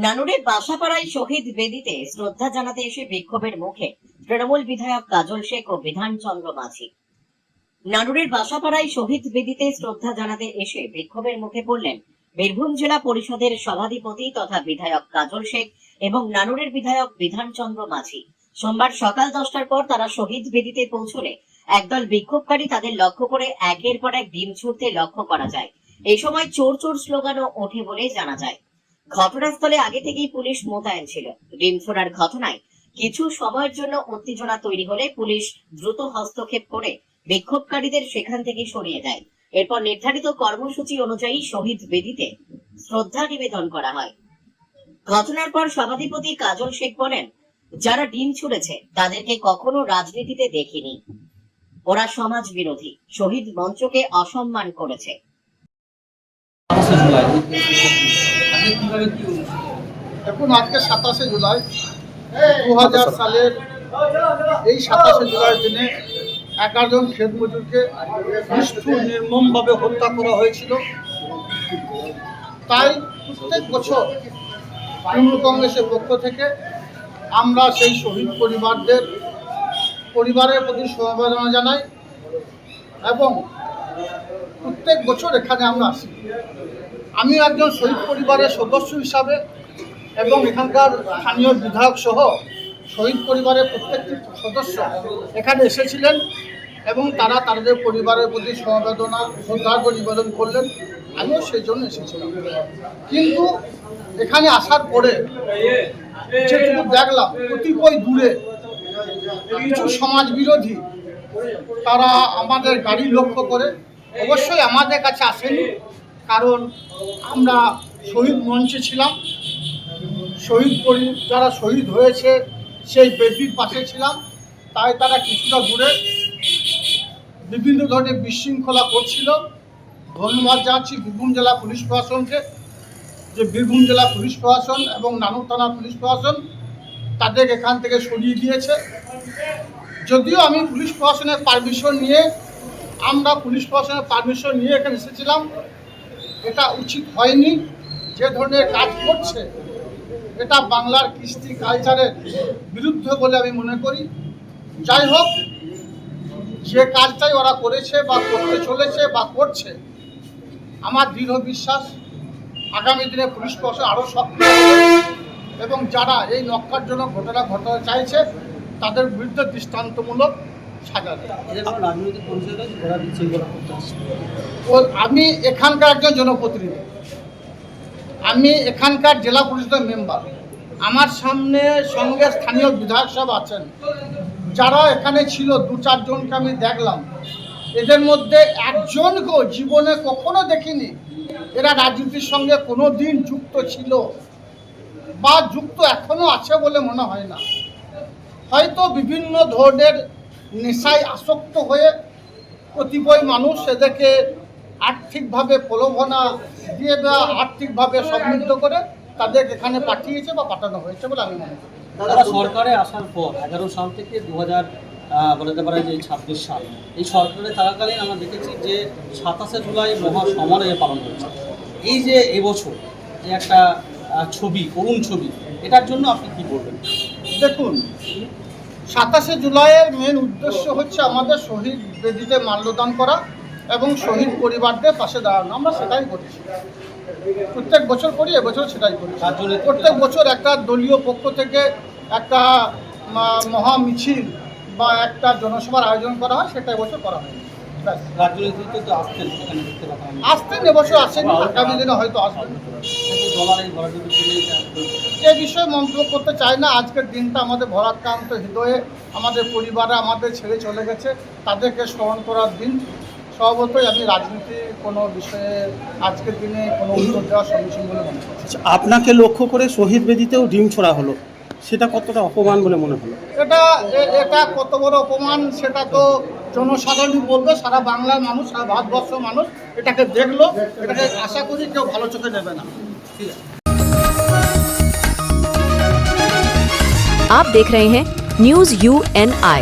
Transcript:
নানুরের বাসাপাড়ায় শহীদ বেদিতে শ্রদ্ধা জানাতে এসে বিক্ষোভের মুখে তৃণমূল বিধায়ক কাজল শেখ ও বিধানচন্দ্র মাঝি। নানুরের বাসাপাড়ায় শহীদ বেদিতে শ্রদ্ধা জানাতে এসে বিক্ষোভের মুখে পড়লেন বীরভূম জেলা পরিষদের সভাধিপতি তথা বিধায়ক কাজল শেখ এবং নানুরের বিধায়ক বিধানচন্দ্র মাঝি। সোমবার সকাল 10টার পর তারা শহীদ বেদিতে পৌঁছলে একদল বিক্ষোভকারী তাদের লক্ষ্য করে একের পর এক ডিম ছুড়তে লক্ষ্য করা যায়। এই সময় চোর চোর স্লোগানও ওঠে বলে জানা যায়। ঘটনাস্থলে আগে থেকেই পুলিশ মোতায়েন ছিল। ডিম ছোড়ার ঘটনায় কিছু সময়ের জন্য উত্তেজনা তৈরি হলে পুলিশ দ্রুত হস্তক্ষেপ করে বিক্ষোভকারীদের সেখান থেকে সরিয়ে দেয়। এরপর নির্ধারিত কর্মসূচি অনুযায়ী শহীদ বেদিতে শ্রদ্ধা নিবেদন করা হয়। ঘটনার পর সভাধিপতি কাজল শেখ বলেন, যারা ডিম ছুড়েছে তাদেরকে কখনো রাজনীতিতে দেখিনি, ওরা সমাজ বিরোধী, শহীদ মঞ্চকে অসম্মান করেছে। দেখুন, আজকে 27শে জুলাই 2000 সালের এই 27শে জুলাইয়ের দিনে 11 জন ক্ষেত মজুরকে নিষ্ঠুর নির্মমভাবে হত্যা করা হয়েছিল। তাই প্রত্যেক বছর তৃণমূল কংগ্রেসের পক্ষ থেকে আমরা সেই শহীদ পরিবারের প্রতি সমবেদনা জানাই এবং প্রত্যেক বছর এখানে আমরা আসি। আমি একজন শহীদ পরিবারের সদস্য হিসাবে এবং এখানকার স্থানীয় বিধায়ক সহ শহীদ পরিবারের প্রত্যেকটি সদস্য এখানে এসেছিলেন এবং তারা তাদের পরিবারের প্রতি সমবেদনা শ্রদ্ধার্ঘ নিবেদন করলেন। আমিও সেই জন্য এসেছিলাম। কিন্তু এখানে আসার পরে যেটুকু দেখলাম, কতিপয় দূরে কিছু সমাজ বিরোধী তারা আমাদের গাড়ি লক্ষ্য করে, অবশ্যই আমাদের কাছে আসেনি, কারণ আমরা শহীদ মঞ্চে ছিলাম, যারা শহীদ হয়েছে সেই বেদির পাশে ছিলাম। তাই তারা কিছুটা দূরে বিভিন্ন ধরনের বিশৃঙ্খলা করছিল। ধন্যবাদ জানাচ্ছি বীরভূম জেলা পুলিশ প্রশাসনকে, যে বীরভূম জেলা পুলিশ প্রশাসন এবং নানুর থানা পুলিশ প্রশাসন তাদের এখান থেকে সরিয়ে দিয়েছে। যদিও আমি পুলিশ প্রশাসনের পারমিশন নিয়ে এখানে এসেছিলাম, এটা উচিত হয়নি। যে ধরনের কাজ করছে এটা বাংলার কৃষ্টি কালচারের বিরুদ্ধে বলে আমি মনে করি। যাই হোক, যে কাজটাই ওরা করেছে বা করতে চলেছে বা করছে, আমার দৃঢ় বিশ্বাস আগামী দিনে পুলিশ প্রশাসন আরও সক্রিয় হবে এবং যারা এই নক্কারজনক ঘটনা ঘটাতে চাইছে তাদের বিরুদ্ধে দৃষ্টান্তমূলক সাজা দেয়। আমি এখানকার একজন জনপ্রতিনিধি, আমি এখানকার জেলা পরিষদের মেম্বার। আমার সঙ্গে স্থানীয় বিধায়ক সব আছেন, যারা এখানে ছিল 2-4 জনকে আমি দেখলাম। এদের মধ্যে একজনকেও জীবনে কখনো দেখিনি এরা রাজনীতির সঙ্গে কোনো দিন যুক্ত ছিল বা যুক্ত এখনো আছে বলে মনে হয় না। হয়তো বিভিন্ন ধরনের নেশায় আসক্ত হয়ে কতিপয় মানুষ এদেরকে আর্থিকভাবে প্রলোভনা দিয়ে বা আর্থিকভাবে সমৃদ্ধ করে তাদের এখানে পাঠিয়েছে বা পাঠানো হয়েছে বলে আমি মনে করি। তারা সরকারে আসার পর 11 সাল থেকে 2000 বলতে পারে যে 26 সাল, এই সরকারে থাকাকালীন আমরা দেখেছি যে 27শে জুলাই মহাসমারোহে পালন হয়েছে। এই যে এবছর যে একটা ছবি, করুণ ছবি, এটার জন্য আপনি কি বলবেন? দেখুন, 27শে জুলাইয়ের মেন উদ্দেশ্য হচ্ছে আমাদের শহীদ বেদিতে মাল্যদান করা এবং শহীদ পরিবারদের পাশে দাঁড়ানো। আমরা সেটাই করছি, প্রত্যেক বছর করি, এবছর সেটাই করি। প্রত্যেক বছর একটা দলীয় পক্ষ থেকে একটা মহা মিছিল বা একটা জনসভার আয়োজন করা হয়, সেটা এবছর করা হয়। রাজনীতিতে তো আসতেন, এবছর আসেনি, আগামী দিনে হয়তো আসবেন। এ বিষয়ে মন্তব্য করতে চাই না। আজকের দিনটা আমাদের ভরাক্রান্ত হৃদয়ে, আমাদের পরিবারে আমাদের ছেড়ে চলে গেছে, তাদেরকে স্মরণ করার দিন। স্বভাবতই আমি রাজনীতির কোনো বিষয়ে আজকের দিনে কোনো উত্তর দেওয়ার সম্মুখীন বলে মনে করছি। আপনাকে লক্ষ্য করে শহীদ বেদিতেও ডিম ছোড়া হলো, সেটা কতটা অপমান বলে মনে হলো? এটা কত বড় অপমান সেটা তো জনসাধারণই বলবে। সারা বাংলার মানুষ, সারা ভারতবর্ষ মানুষ এটাকে দেখলো, এটাকে আশা করি কেউ ভালো চোখে নেবে না। ঠিক আছে। आप देख रहे हैं न्यूज़ UNI।